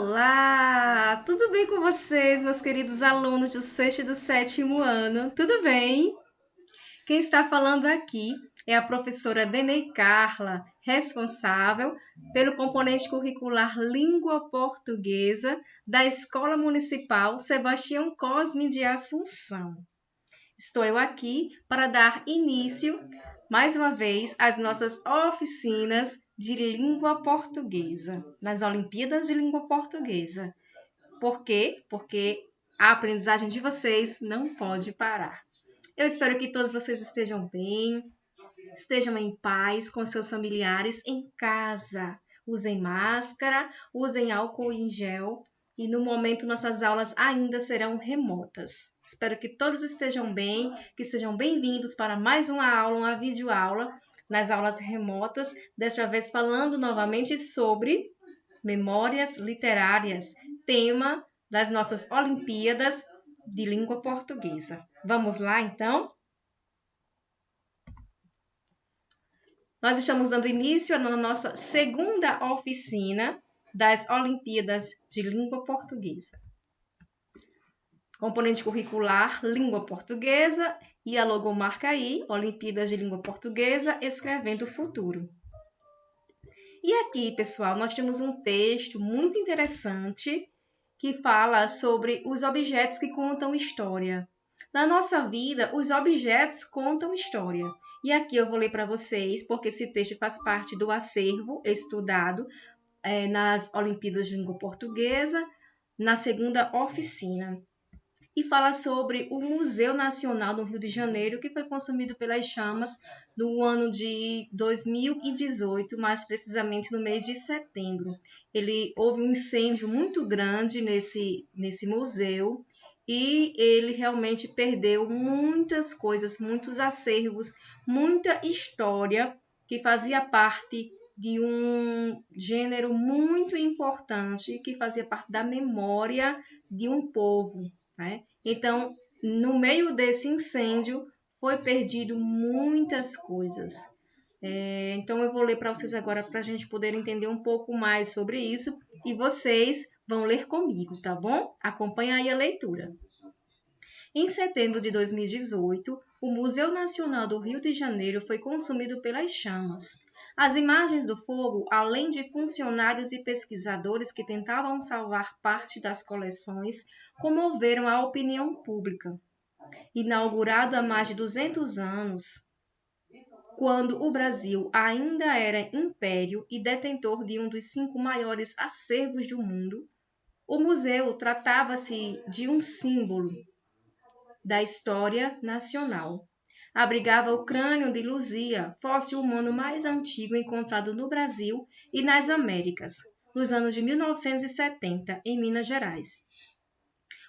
Olá! Tudo bem com vocês, meus queridos alunos do sexto e do sétimo ano? Tudo bem? Quem está falando aqui é a professora Denei Carla, responsável pelo componente curricular Língua Portuguesa da Escola Municipal Sebastião Cosme de Assunção. Estou eu aqui para dar início, mais uma vez, às nossas oficinas de língua portuguesa, nas Olimpíadas de Língua Portuguesa. Por quê? Porque a aprendizagem de vocês não pode parar. Eu espero que todos vocês estejam bem, estejam em paz com seus familiares em casa. Usem máscara, usem álcool em gel e no momento nossas aulas ainda serão remotas. Espero que todos estejam bem, que sejam bem-vindos para mais uma aula, uma videoaula nas aulas remotas, desta vez falando novamente sobre memórias literárias, tema das nossas Olimpíadas de Língua Portuguesa. Vamos lá, então? Nós estamos dando início na nossa segunda oficina das Olimpíadas de Língua Portuguesa. Componente curricular, Língua Portuguesa, e a logomarca aí, Olimpíadas de Língua Portuguesa, Escrevendo o Futuro. E aqui, pessoal, nós temos um texto muito interessante que fala sobre os objetos que contam história. Na nossa vida, os objetos contam história. E aqui eu vou ler para vocês, porque esse texto faz parte do acervo estudado nas Olimpíadas de Língua Portuguesa, na segunda oficina. E fala sobre o Museu Nacional do Rio de Janeiro, que foi consumido pelas chamas no ano de 2018, mais precisamente no mês de setembro. Houve um incêndio muito grande nesse museu e ele realmente perdeu muitas coisas, muitos acervos, muita história que fazia parte de um gênero muito importante, que fazia parte da memória de um povo. Né? Então, no meio desse incêndio, foi perdido muitas coisas. Então, eu vou ler para vocês agora para a gente poder entender um pouco mais sobre isso e vocês vão ler comigo, tá bom? Acompanha aí a leitura. Em setembro de 2018, o Museu Nacional do Rio de Janeiro foi consumido pelas chamas. As imagens do fogo, além de funcionários e pesquisadores que tentavam salvar parte das coleções, comoveram a opinião pública. Inaugurado há mais de 200 anos, quando o Brasil ainda era império e detentor de um dos 5 maiores acervos do mundo, o museu tratava-se de um símbolo da história nacional. Abrigava o crânio de Luzia, fóssil humano mais antigo encontrado no Brasil e nas Américas, nos anos de 1970, em Minas Gerais.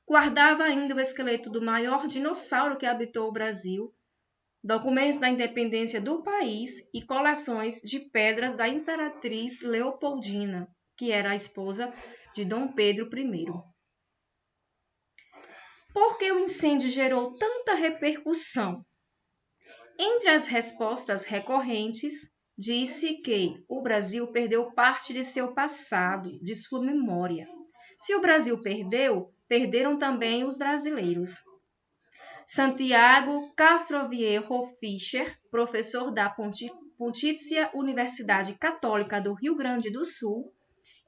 Guardava ainda o esqueleto do maior dinossauro que habitou o Brasil, documentos da independência do país e coleções de pedras da imperatriz Leopoldina, que era a esposa de Dom Pedro I. Por que o incêndio gerou tanta repercussão? Entre as respostas recorrentes, disse que o Brasil perdeu parte de seu passado, de sua memória. Se o Brasil perdeu, perderam também os brasileiros. Santiago Castroviejo Fischer, professor da Pontifícia Universidade Católica do Rio Grande do Sul,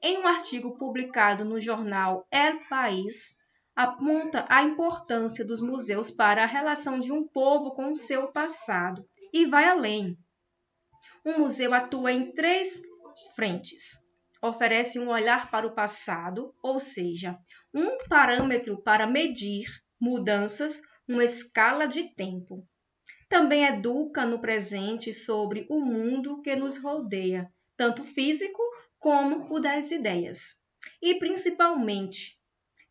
em um artigo publicado no jornal El País, aponta a importância dos museus para a relação de um povo com o seu passado e vai além. Um museu atua em 3 frentes. Oferece um olhar para o passado, ou seja, um parâmetro para medir mudanças, uma escala de tempo. Também educa no presente sobre o mundo que nos rodeia, tanto físico como o das ideias. E, principalmente,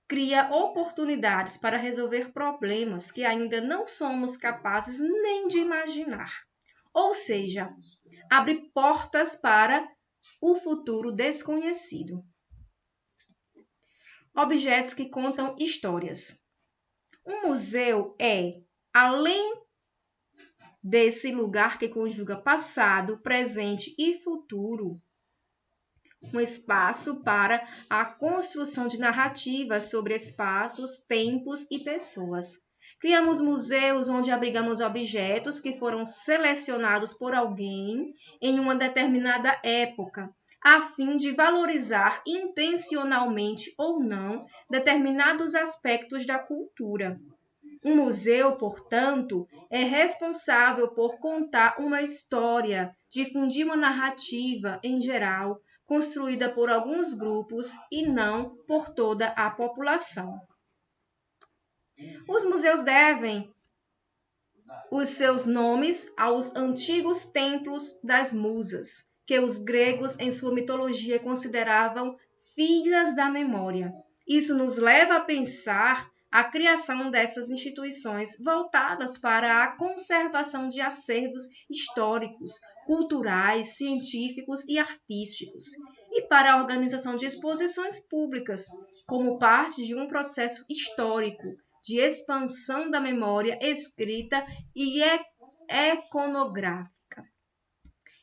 cria oportunidades para resolver problemas que ainda não somos capazes nem de imaginar. Ou seja, abre portas para o futuro desconhecido. Objetos que contam histórias. Um museu é, além desse lugar que conjuga passado, presente e futuro, um espaço para a construção de narrativas sobre espaços, tempos e pessoas. Criamos museus onde abrigamos objetos que foram selecionados por alguém em uma determinada época, a fim de valorizar intencionalmente ou não determinados aspectos da cultura. Um museu, portanto, é responsável por contar uma história, difundir uma narrativa em geral, construída por alguns grupos e não por toda a população. Os museus devem os seus nomes aos antigos templos das musas, que os gregos, em sua mitologia, consideravam filhas da memória. Isso nos leva a pensar a criação dessas instituições voltadas para a conservação de acervos históricos, culturais, científicos e artísticos, e para a organização de exposições públicas, como parte de um processo histórico de expansão da memória escrita e iconográfica.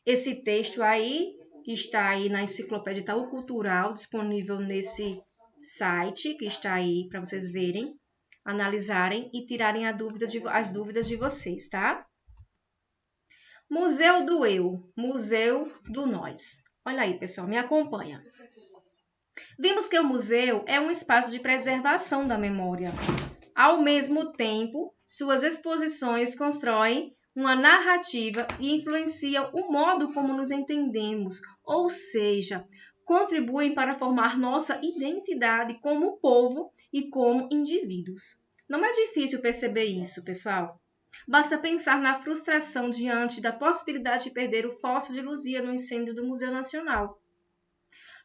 Esse texto aí, que está aí na Enciclopédia Itaú Cultural, disponível nesse site, que está aí para vocês verem, analisarem e tirarem as dúvidas de vocês, tá? Museu do Eu, Museu do Nós. Olha aí, pessoal, me acompanha. Vimos que o museu é um espaço de preservação da memória. Ao mesmo tempo, suas exposições constroem uma narrativa e influenciam o modo como nos entendemos, ou seja, contribuem para formar nossa identidade como povo e como indivíduos. Não é difícil perceber isso, pessoal. Basta pensar na frustração diante da possibilidade de perder o fóssil de Luzia no incêndio do Museu Nacional.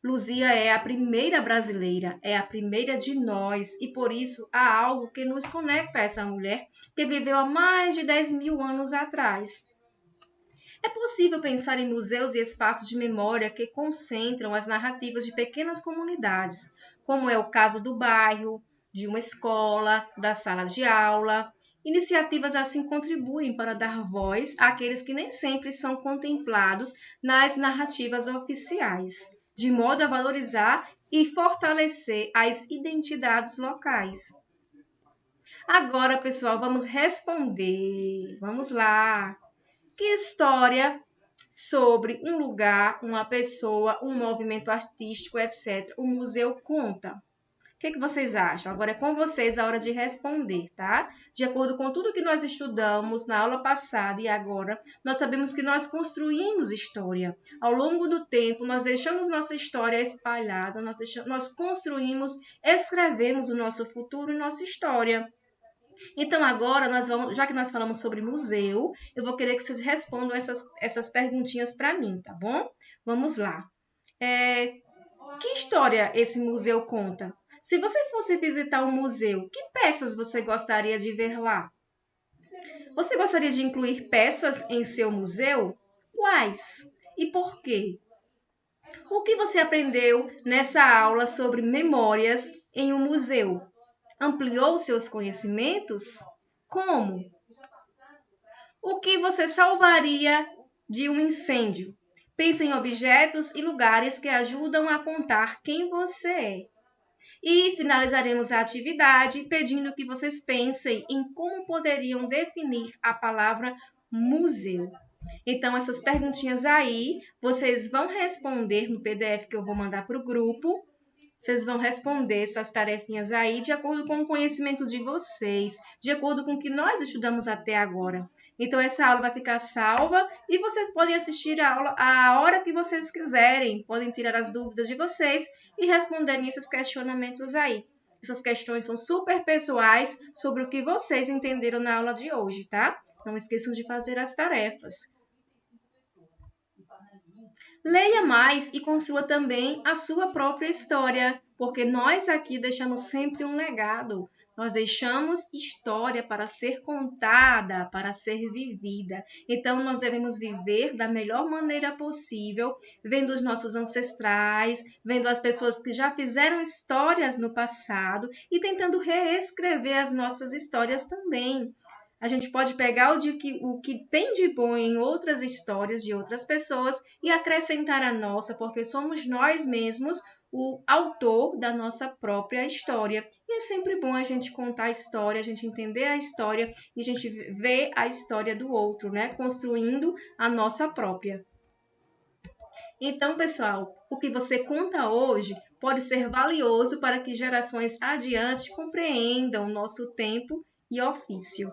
Luzia é a primeira brasileira, é a primeira de nós, e por isso há algo que nos conecta a essa mulher que viveu há mais de 10.000 anos atrás. É possível pensar em museus e espaços de memória que concentram as narrativas de pequenas comunidades, como é o caso do bairro, de uma escola, da sala de aula. Iniciativas assim contribuem para dar voz àqueles que nem sempre são contemplados nas narrativas oficiais, de modo a valorizar e fortalecer as identidades locais. Agora, pessoal, vamos responder. Vamos lá. Que história sobre um lugar, uma pessoa, um movimento artístico, etc., o museu conta? O que vocês acham? Agora é com vocês a hora de responder, tá? De acordo com tudo que nós estudamos na aula passada e agora, nós sabemos que nós construímos história. Ao longo do tempo, nós deixamos nossa história espalhada, nós construímos, escrevemos o nosso futuro e nossa história. Então, agora, já que nós falamos sobre museu, eu vou querer que vocês respondam essas perguntinhas para mim, tá bom? Vamos lá. Que história esse museu conta? Se você fosse visitar um museu, que peças você gostaria de ver lá? Você gostaria de incluir peças em seu museu? Quais? E por quê? O que você aprendeu nessa aula sobre memórias em um museu? Ampliou seus conhecimentos? Como? O que você salvaria de um incêndio? Pense em objetos e lugares que ajudam a contar quem você é. E finalizaremos a atividade pedindo que vocês pensem em como poderiam definir a palavra museu. Então, essas perguntinhas aí, vocês vão responder no PDF que eu vou mandar para o grupo. Vocês vão responder essas tarefinhas aí de acordo com o conhecimento de vocês, de acordo com o que nós estudamos até agora. Então, essa aula vai ficar salva e vocês podem assistir a aula a hora que vocês quiserem. Podem tirar as dúvidas de vocês e responderem esses questionamentos aí. Essas questões são super pessoais sobre o que vocês entenderam na aula de hoje, tá? Não esqueçam de fazer as tarefas. Leia mais e construa também a sua própria história, porque nós aqui deixamos sempre um legado. Nós deixamos história para ser contada, para ser vivida. Então, nós devemos viver da melhor maneira possível, vendo os nossos ancestrais, vendo as pessoas que já fizeram histórias no passado e tentando reescrever as nossas histórias também. A gente pode pegar o que tem de bom em outras histórias de outras pessoas e acrescentar a nossa, porque somos nós mesmos o autor da nossa própria história. E é sempre bom a gente contar a história, a gente entender a história e a gente ver a história do outro, né? Construindo a nossa própria. Então, pessoal, o que você conta hoje pode ser valioso para que gerações adiante compreendam nosso tempo e ofício.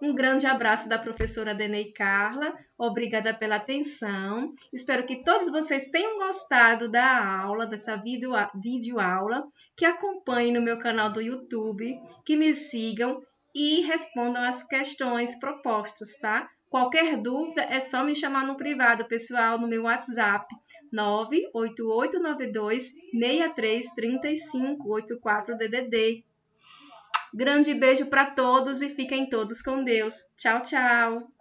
Um grande abraço da professora Denei Carla, obrigada pela atenção. Espero que todos vocês tenham gostado da aula, dessa videoaula, que acompanhem no meu canal do YouTube, que me sigam e respondam as questões propostas, tá? Qualquer dúvida é só me chamar no privado, pessoal, no meu WhatsApp 98892-633584-DDD. Grande beijo para todos e fiquem todos com Deus. Tchau, tchau!